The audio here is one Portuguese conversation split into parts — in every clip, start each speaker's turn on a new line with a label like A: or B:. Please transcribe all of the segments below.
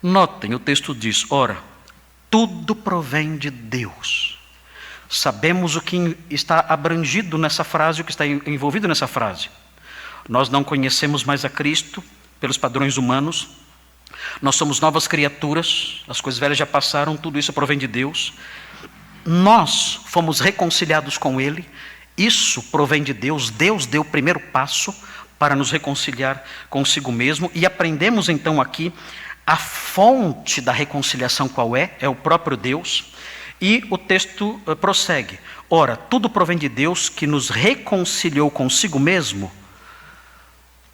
A: Notem, o texto diz, ora, tudo provém de Deus. Sabemos o que está abrangido nessa frase, o que está envolvido nessa frase. Nós não conhecemos mais a Cristo pelos padrões humanos. Nós somos novas criaturas, as coisas velhas já passaram, tudo isso provém de Deus. Nós fomos reconciliados com Ele, isso provém de Deus. Deus deu o primeiro passo para nos reconciliar consigo mesmo. E aprendemos então aqui a fonte da reconciliação qual é? É o próprio Deus. E o texto prossegue. Ora, tudo provém de Deus que nos reconciliou consigo mesmo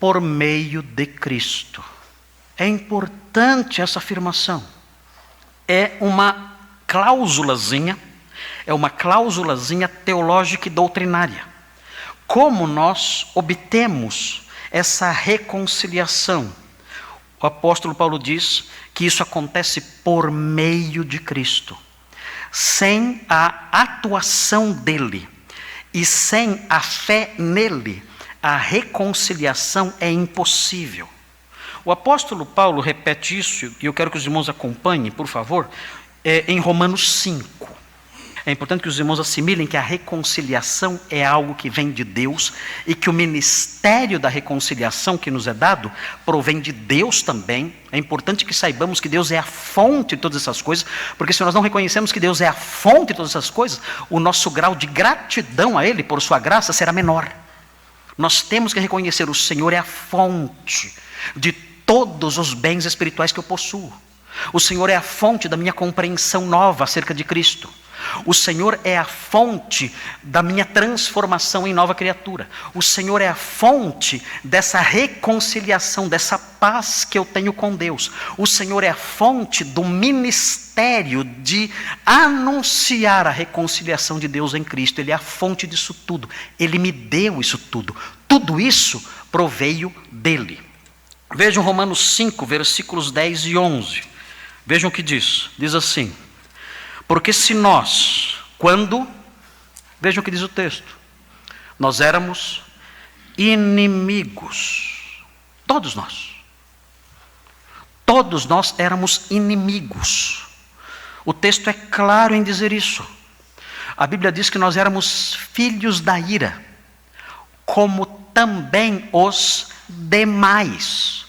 A: por meio de Cristo. É importante essa afirmação. É uma cláusulazinha teológica e doutrinária. Como nós obtemos essa reconciliação? O apóstolo Paulo diz que isso acontece por meio de Cristo. Sem a atuação dele e sem a fé nele, a reconciliação é impossível. O apóstolo Paulo repete isso, e eu quero que os irmãos acompanhem, por favor, em Romanos 5. É importante que os irmãos assimilem que a reconciliação é algo que vem de Deus e que o ministério da reconciliação que nos é dado provém de Deus também. É importante que saibamos que Deus é a fonte de todas essas coisas, porque se nós não reconhecemos que Deus é a fonte de todas essas coisas, o nosso grau de gratidão a Ele por sua graça será menor. Nós temos que reconhecer: o Senhor é a fonte de todos os bens espirituais que eu possuo. O Senhor é a fonte da minha compreensão nova acerca de Cristo. O Senhor é a fonte da minha transformação em nova criatura. O Senhor é a fonte dessa reconciliação, dessa paz que eu tenho com Deus. O Senhor é a fonte do ministério de anunciar a reconciliação de Deus em Cristo. Ele é a fonte disso tudo. Ele me deu isso tudo. Tudo isso proveio dele. Vejam Romanos 5, versículos 10 e 11. Vejam o que diz. Diz assim: porque se nós, vejam o que diz o texto, nós éramos inimigos, todos nós éramos inimigos. O texto é claro em dizer isso. A Bíblia diz que nós éramos filhos da ira, como também os demais.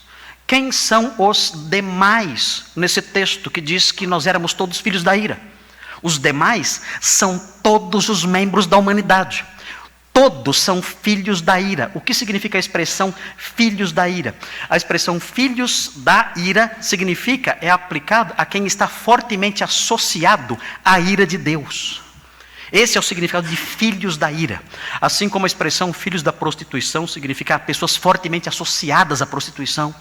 A: Quem são os demais nesse texto que diz que nós éramos todos filhos da ira? Os demais são todos os membros da humanidade. Todos são filhos da ira. O que significa a expressão filhos da ira? A expressão filhos da ira significa, é aplicado a quem está fortemente associado à ira de Deus. Esse é o significado de filhos da ira. Assim como a expressão filhos da prostituição significa pessoas fortemente associadas à prostituição.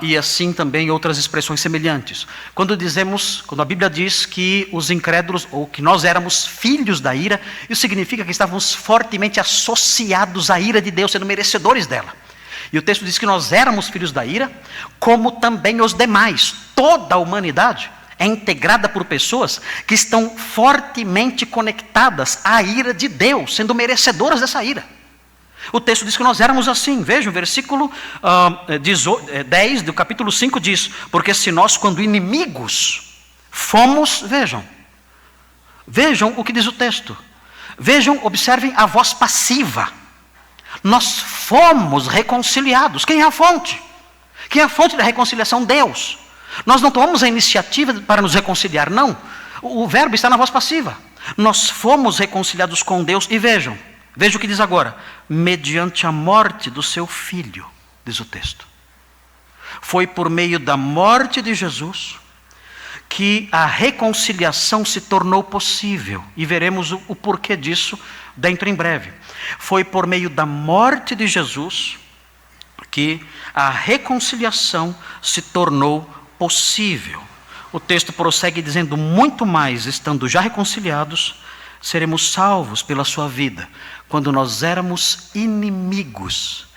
A: E assim também outras expressões semelhantes. Quando a Bíblia diz que os incrédulos, ou que nós éramos filhos da ira, isso significa que estávamos fortemente associados à ira de Deus, sendo merecedores dela. E o texto diz que nós éramos filhos da ira, como também os demais. Toda a humanidade é integrada por pessoas que estão fortemente conectadas à ira de Deus, sendo merecedoras dessa ira. O texto diz que nós éramos assim. Vejam, o versículo 10 do capítulo 5 diz: porque se nós, quando inimigos, fomos, vejam o que diz o texto. Vejam, observem a voz passiva. Nós fomos reconciliados. Quem é a fonte? Quem é a fonte da reconciliação? Deus. Nós não tomamos a iniciativa para nos reconciliar, não. O verbo está na voz passiva. Nós fomos reconciliados com Deus. E vejam o que diz agora: mediante a morte do seu filho, diz o texto. Foi por meio da morte de Jesus que a reconciliação se tornou possível. E veremos o porquê disso dentro em breve. Foi por meio da morte de Jesus que a reconciliação se tornou possível. O texto prossegue dizendo: muito mais, estando já reconciliados, seremos salvos pela sua vida. Quando nós éramos inimigos,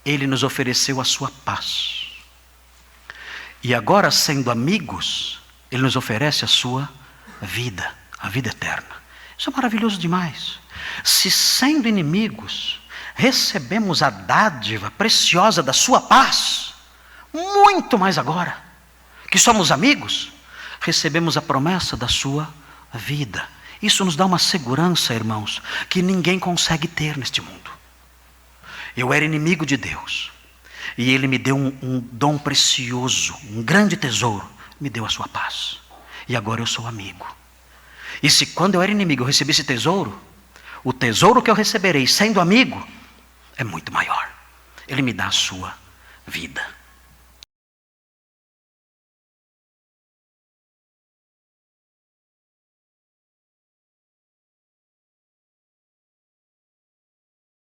A: Ele nos ofereceu a sua paz. E agora, sendo amigos, Ele nos oferece a sua vida, a vida eterna. Isso é maravilhoso demais. Se sendo inimigos, recebemos a dádiva preciosa da sua paz, muito mais agora, que somos amigos, recebemos a promessa da sua vida. Isso nos dá uma segurança, irmãos, que ninguém consegue ter neste mundo. Eu era inimigo de Deus, e Ele me deu um dom precioso, um grande tesouro, me deu a sua paz. E agora eu sou amigo. E se quando eu era inimigo eu recebi esse tesouro, o tesouro que eu receberei sendo amigo é muito maior. Ele me dá a sua vida.